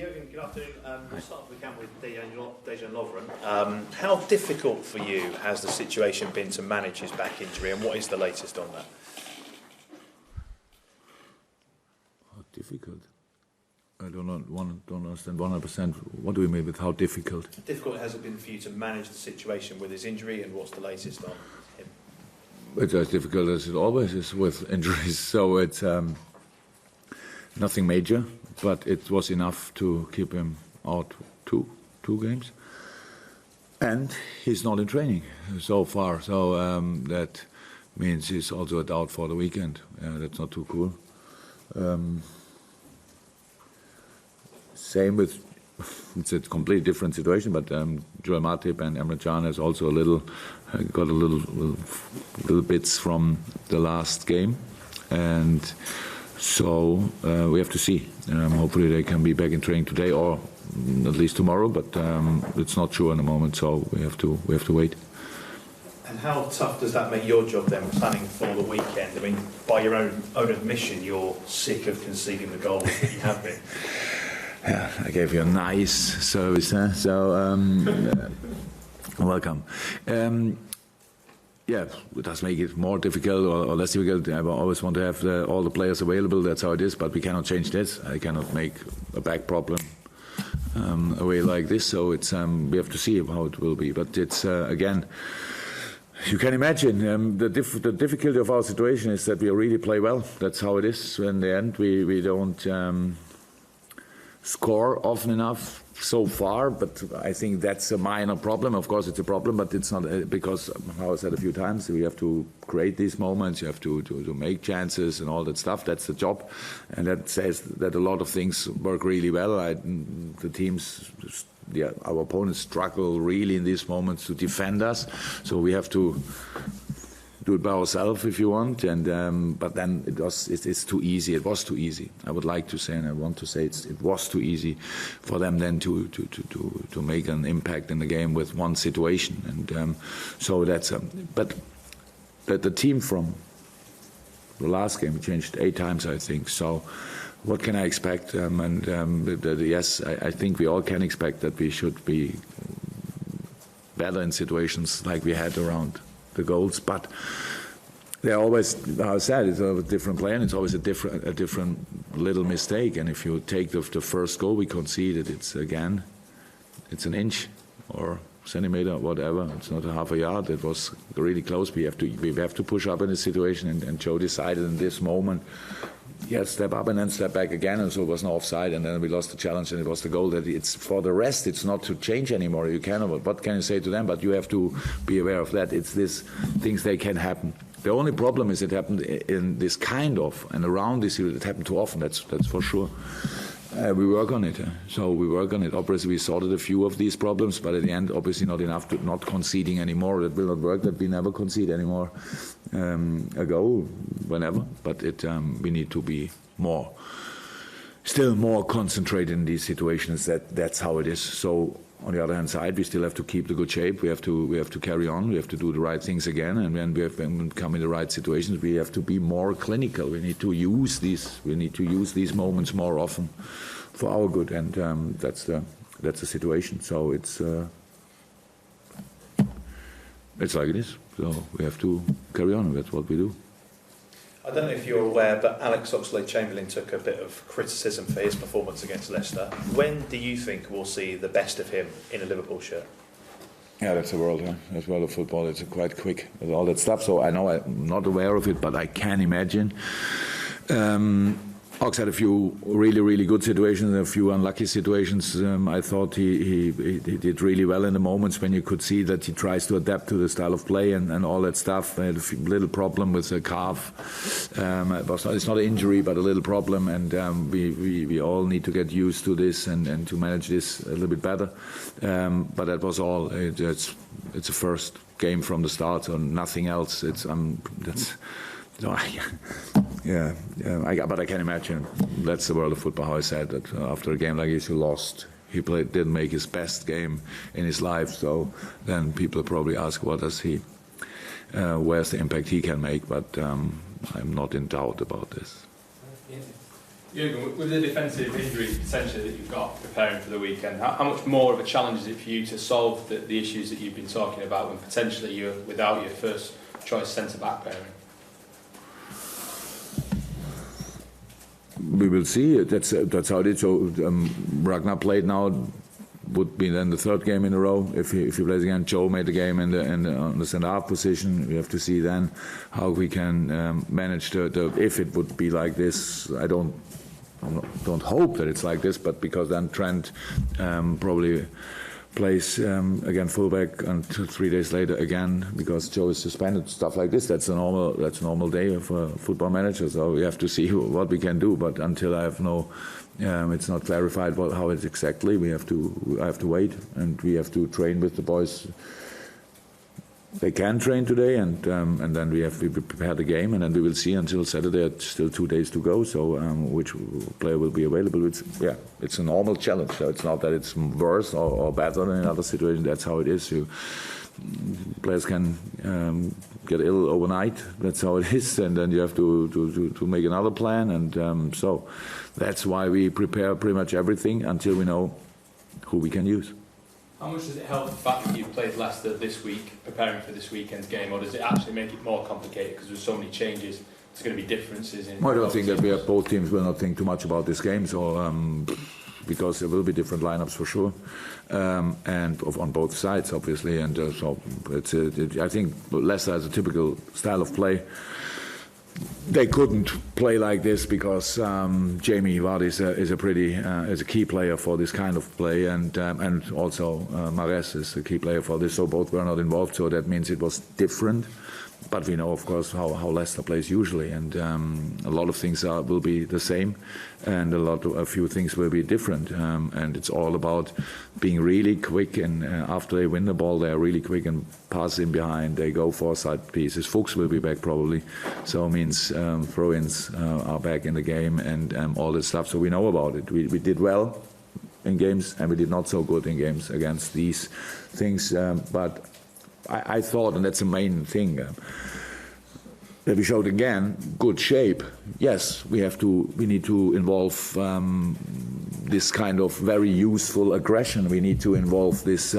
Jürgen, good afternoon. We'll start off the camp with Dejan Lovren. How difficult for you has the situation been to manage his back injury, and what is the latest on that? How difficult? I don't understand 100%. What do we mean with how difficult? How difficult has it been for you to manage the situation with his injury, and what's the latest on him? It's as difficult as it always is with injuries. So it's nothing major, but it was enough to keep him out two games. And he's not in training so far, so that means he's also a doubt for the weekend. That's not too cool. Same with, it's a completely different situation, but Joel Matip and Emre Can has also got a little bits from the last game, and so we have to see. Hopefully they can be back in training today or at least tomorrow, but it's not sure in the moment, so we have to wait. And how tough does that make your job then, planning for the weekend? I mean, by your own admission, you're sick of conceding the goals that you have been. Yeah, I gave you a nice service, huh? So welcome. Yeah, it does make it more difficult or less difficult. I always want to have all the players available. That's how it is. But we cannot change this. I cannot make a back problem away like this. So it's we have to see how it will be. But it's again, you can imagine the difficulty of our situation is that we really play well. That's how it is. In the end, we don't score often enough so far, but I think that's a minor problem. Of course, it's a problem, but it's not because, how I said a few times, we have to create these moments, you have to make chances and all that stuff. That's the job, and that says that a lot of things work really well. The teams, our opponents struggle really in these moments to defend us, so we have to do it by ourselves if you want, and but then it's too easy. It was too easy. I would like to say, and I want to say, it was too easy for them then to make an impact in the game with one situation, and so that's. But the team from the last game changed 8 times, I think. So what can I expect? Yes, I think we all can expect that we should be better in situations like we had around the goals, but they're always, how I said, it's a different play, and it's always a different little mistake. And if you take the first goal we conceded, it's an inch or centimeter, whatever. It's not a half a yard. It was really close. We have to push up in this situation, and Joe decided in this moment, yes, step up and then step back again, and so it was no offside, and then we lost the challenge, and it was the goal. That it's for the rest, it's not to change anymore. You cannot. What can you say to them? But you have to be aware of that. It's these things, they can happen. The only problem is it happened in this kind of and around this year. It happened too often. That's for sure. We work on it. So we work on it. Obviously, we sorted a few of these problems, but at the end, obviously not enough to not conceding anymore. That will not work. That we never concede anymore. A goal, whenever. But we need to be still more concentrated in these situations. That's how it is. So on the other hand side, we still have to keep the good shape. We have to carry on. We have to do the right things again. And when we come in the right situations, we have to be more clinical. We need to use these. We need to use these moments more often for our good. And that's the situation. So it's like it is. So we have to carry on. And that's what we do. I don't know if you're aware, but Oxlade-Chamberlain took a bit of criticism for his performance against Leicester. When do you think we'll see the best of him in a Liverpool shirt? Yeah, that's the world. Huh? That's world of football. It's quite quick with all that stuff. So I know I'm not aware of it, but I can imagine. Ox had a few really good situations, a few unlucky situations. I thought he did really well in the moments when you could see that he tries to adapt to the style of play and all that stuff. I had a little problem with the calf. It's not an injury, but a little problem, and we all need to get used to this and to manage this a little bit better. But that was all. It's a first game from the start, so nothing else. But I can imagine that's the world of football. How I said that after a game like this, he lost. He didn't make his best game in his life. So then people probably ask, what does he? Where's the impact he can make? But I'm not in doubt about this. Jürgen, with the defensive injuries potentially that you've got preparing for the weekend, how much more of a challenge is it for you to solve the issues that you've been talking about when potentially you're without your first choice centre-back pairing? We will see. That's how it is. So Ragnar played now. Would be then the third game in a row if he plays again. Joe made the game on the centre half position. We have to see then how we can manage if it would be like this. I don't hope that it's like this, but because then Trent probably plays again fullback until 3 days later again because Joe is suspended. Stuff like this. That's a normal day of a football manager. So we have to see what we can do. But until I have it's not clarified how it's exactly. I have to wait, and we have to train with the boys. They can train today, and then we prepare the game, and then we will see until Saturday. It's still 2 days to go, so which player will be available? It's a normal challenge. So it's not that it's worse or better than in other situations. That's how it is. Players can get ill overnight. That's how it is, and then you have to make another plan, and so that's why we prepare pretty much everything until we know who we can use. How much does it help the fact that you've played Leicester this week, preparing for this weekend's game, or does it actually make it more complicated because there's so many changes? There's going to be differences in. I don't think that both teams will not think too much about this game, so because there will be different lineups for sure, and on both sides obviously, and so I think Leicester has a typical style of play. They couldn't play like this because Jamie Vardy is a key player for this kind of play, and also Mahrez is a key player for this. So both were not involved. So that means it was different. But we know, of course, how Leicester plays usually, and a lot of things will be the same, and a few things will be different. And it's all about being really quick. And after they win the ball, they are really quick and pass in behind. They go for side pieces. Fuchs will be back probably, so it means throw-ins are back in the game, and all this stuff. So we know about it. We did well in games, and we did not so good in games against these things, but. I thought, and that's the main thing, that we showed again good shape. Yes, we need to involve this kind of very useful aggression. We need to involve this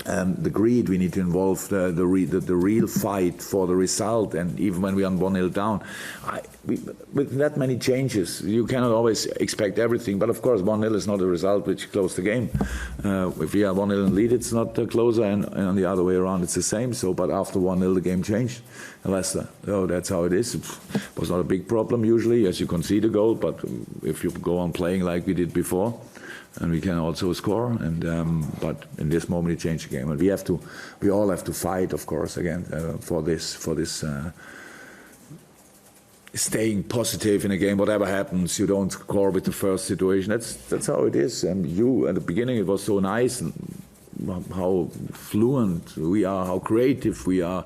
the greed. We need to involve the real fight for the result. And even when we are 1-0 down, with that many changes, you cannot always expect everything. But of course, 1-0 is not a result which closed the game. If we are 1-0 in lead, it's not closer, and on the other way around, it's the same. So, but after 1-0, the game changed. Leicester. So that's how it is. It was not a big problem usually, as you concede a goal. But if you go on playing like we did before, and we can also score, and but in this moment it changed the game, and we all have to fight, of course, again for this staying positive in a game. Whatever happens, you don't score with the first situation. That's how it is. And at the beginning it was so nice, and how fluent we are, how creative we are.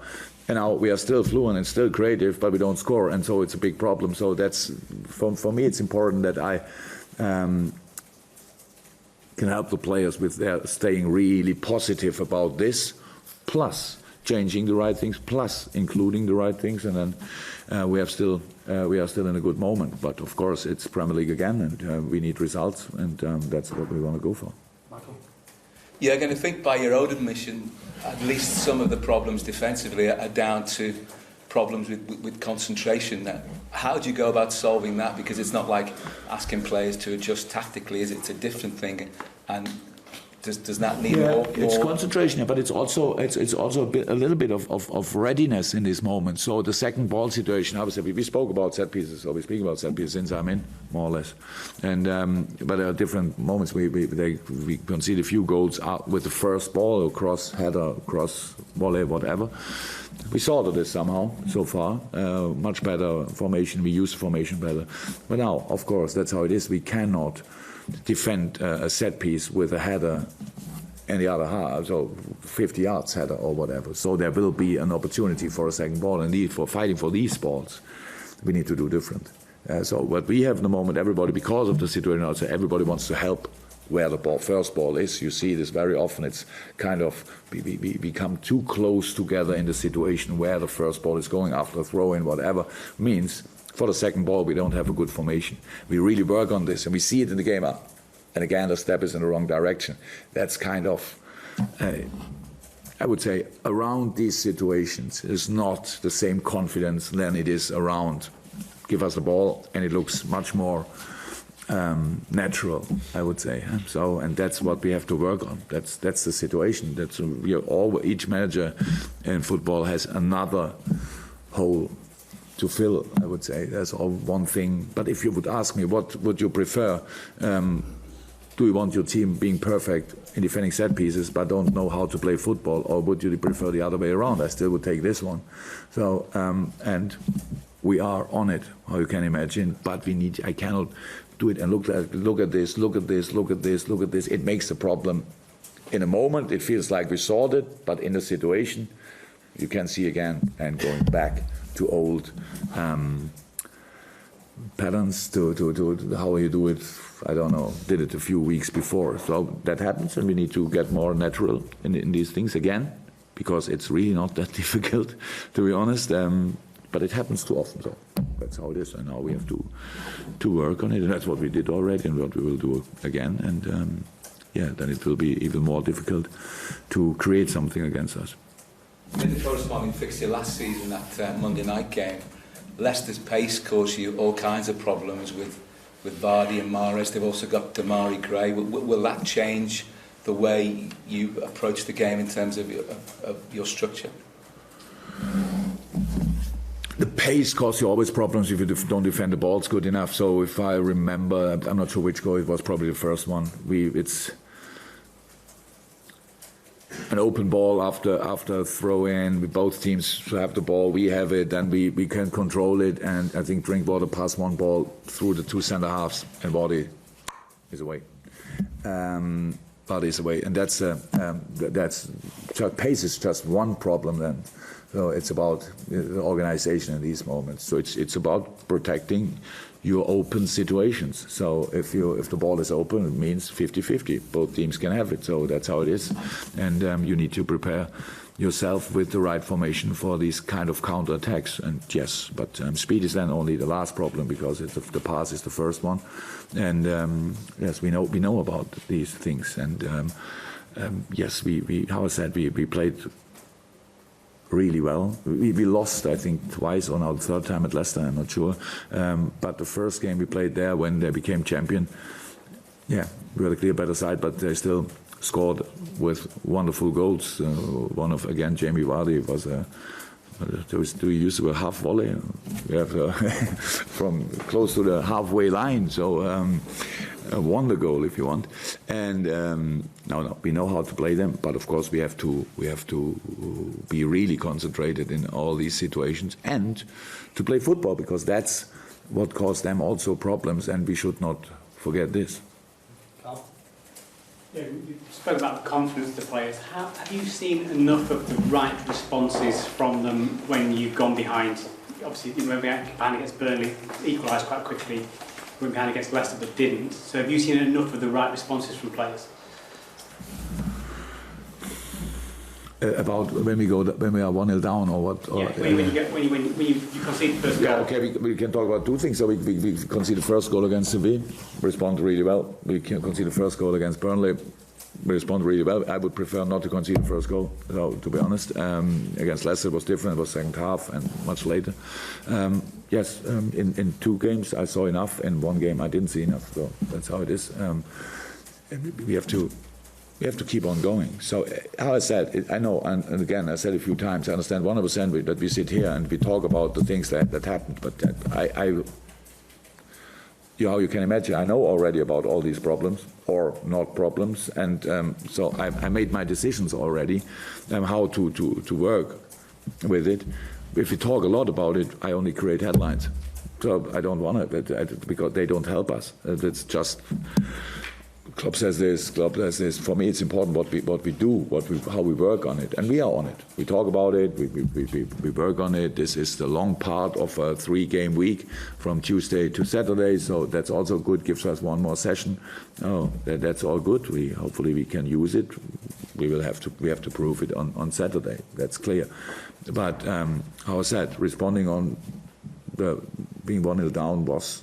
And now we are still fluent and still creative, but we don't score, and so it's a big problem. So that's for me. It's important that I can help the players with their staying really positive about this, plus changing the right things, plus including the right things, and then we are still in a good moment. But of course, it's Premier League again, and we need results, and that's what we want to go for. Michael? Yeah, I'm going to think by your own admission, at least some of the problems defensively are down to problems with concentration. Now, how do you go about solving that? Because it's not like asking players to adjust tactically, is it? It's a different thing, and does that need more? It's concentration, but it's also a little bit of readiness in this moment. So the second ball situation, obviously, we spoke about set pieces, or we speak about set pieces since I'm in, more or less. And but there are different moments. We concede a few goals out with the first ball, or cross header, cross volley, whatever. We sorted this somehow so far. Much better formation. We use formation better. But now, of course, that's how it is. We cannot defend a set piece with a header in the other half, so 50 yards header or whatever. So there will be an opportunity for a second ball, and for fighting for these balls, we need to do different. So what we have in the moment, everybody, because of the situation outside, everybody wants to help where the first ball is. You see this very often. It's kind of, we become too close together in the situation where the first ball is going after a throw-in, whatever. Means for the second ball, we don't have a good formation. We really work on this, and we see it in the game. And again, the step is in the wrong direction. That's kind of, I would say, around these situations is not the same confidence than it is around. Give us the ball, and it looks much more natural, I would say. So, and that's what we have to work on. That's the situation. That's each manager in football has another hole to fill, I would say. That's all one thing. But if you would ask me, what would you prefer? Do you want your team being perfect in defending set pieces but don't know how to play football, or would you prefer the other way around? I still would take this one. So, and we are on it, how you can imagine, but I cannot do it and look at this. It makes the problem. In a moment, it feels like we solved it, but in the situation, you can see again and going back to old patterns to how you do it. I don't know, did it a few weeks before. So that happens, and we need to get more natural in these things again, because it's really not that difficult, to be honest. But it happens too often, so that's how it is. And now we have to work on it, and that's what we did already, and what we will do again. And then it will be even more difficult to create something against us. In the corresponding fixture last season, that Monday night game, Leicester's pace caused you all kinds of problems with Vardy and Mahrez. They've also got Damari Gray. Will that change the way you approach the game in terms of your structure? The pace causes you always problems if you don't defend the balls good enough. So if I remember, I'm not sure which goal, it was probably the first one. It's an open ball after throw in. Both teams have the ball, we have it, and we can control it. And I think Drinkwater passed one ball through the two centre halves, and Vardy is away. Vardy is away, and that's pace is just one problem then. So it's about the organisation in these moments. So it's about protecting your open situations. So if the ball is open, it means 50-50. Both teams can have it. So that's how it is. And you need to prepare yourself with the right formation for these kind of counter-attacks. And yes, but speed is then only the last problem, because the pass is the first one. And yes, we know about these things. And yes, how I said, we played really well. We lost, I think, twice, or now the third time at Leicester, I'm not sure. But the first game we played there, when they became champion, we were the clear better side, but they still scored with wonderful goals. One of, again, Jamie Vardy was we used to a half volley. We have from close to the halfway line, so a wonder goal if you want. And no, we know how to play them, but of course we have to be really concentrated in all these situations and to play football, because that's what caused them also problems, and we should not forget this. Yeah, you spoke about the confidence of the players. Have you seen enough of the right responses from them when you've gone behind? Obviously, when we had behind against Burnley, equalised quite quickly. Went behind against Leicester, but didn't. So have you seen enough of the right responses from players? About when we are 1-0 down, or what? Or, when you concede the first goal. Yeah, okay, we can talk about two things. So we conceded the first goal against Seville, respond really well. We can concede the first goal against Burnley, we respond really well. I would prefer not to concede the first goal, so, to be honest. Against Leicester it was different, it was second half and much later. Yes, in two games I saw enough, in one game I didn't see enough, so that's how it is. And we have to keep on going. So, how I said, I know, and again, I said a few times, I understand 100% that we sit here and we talk about the things that happened, but how you can imagine, I know already about all these problems, or not problems, and so I made my decisions already, how to work with it. If we talk a lot about it, I only create headlines. So I don't want it, because they don't help us. It's just... Klopp says this, Klopp says this. For me, it's important what we do, how we work on it, and we are on it. We talk about it, we work on it. This is the long part of a 3-game week from Tuesday to Saturday, so that's also good. Gives us one more session. Oh, that's all good. Hopefully we can use it. We have to prove it on Saturday. That's clear. But how I said, responding on the being 1-0 down was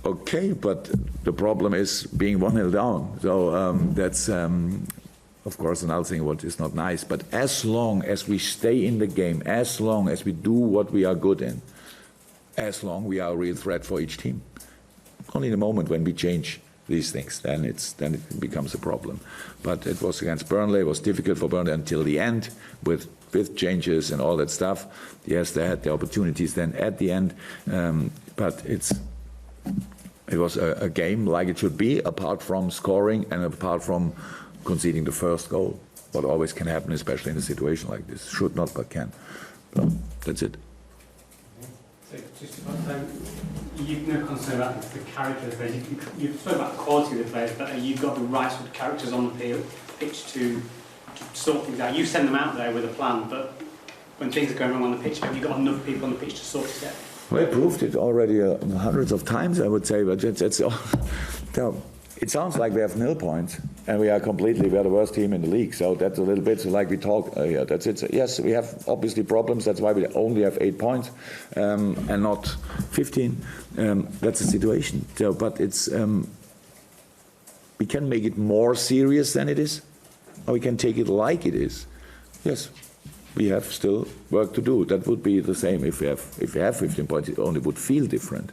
okay, but the problem is being 1-0 down. So that's, of course, another thing what is not nice. But as long as we stay in the game, as long as we do what we are good in, as long we are a real threat for each team. Only in the moment when we change these things, then it becomes a problem. But it was against Burnley. It was difficult for Burnley until the end with changes and all that stuff. Yes, they had the opportunities then at the end, but it was a game like it should be, apart from scoring and apart from conceding the first goal. What always can happen, especially in a situation like this. Should not, but can. So that's it. So just about you've no concern about the characters there. You've spoken about the quality of the players, but you've got the right sort of characters on the pitch to sort things out. You send them out there with a plan, but when things are going wrong on the pitch, have you got enough people on the pitch to sort it out? We proved it already hundreds of times, I would say, but it sounds like we have 0 points, and we are the worst team in the league. So that's a little bit like we talk. That's it. So yes, we have obviously problems. That's why we only have 8 points and not 15. That's the situation. So, but it's we can make it more serious than it is, or we can take it like it is. Yes. We have still work to do. That would be the same if we have 15 points. It only would feel different,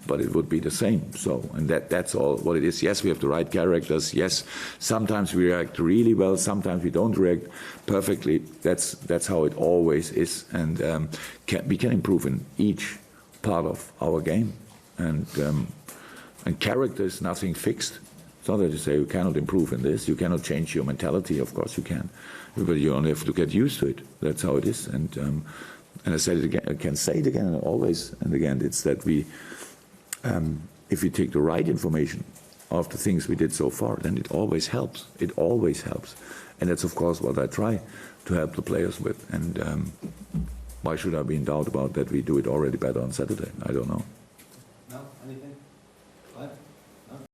but it would be the same. So, and that's all what it is. Yes, we have the right characters. Yes, sometimes we react really well. Sometimes we don't react perfectly. That's how it always is. And we can improve in each part of our game. And character is nothing fixed. It's not that you say you cannot improve in this. You cannot change your mentality. Of course you can. But you only have to get used to it. That's how it is. And I said it again. I can say it again, always and again. It's that we, if we take the right information of the things we did so far, then it always helps. It always helps. And that's of course what I try to help the players with. And why should I be in doubt about that? We do it already better on Saturday. I don't know. No, anything?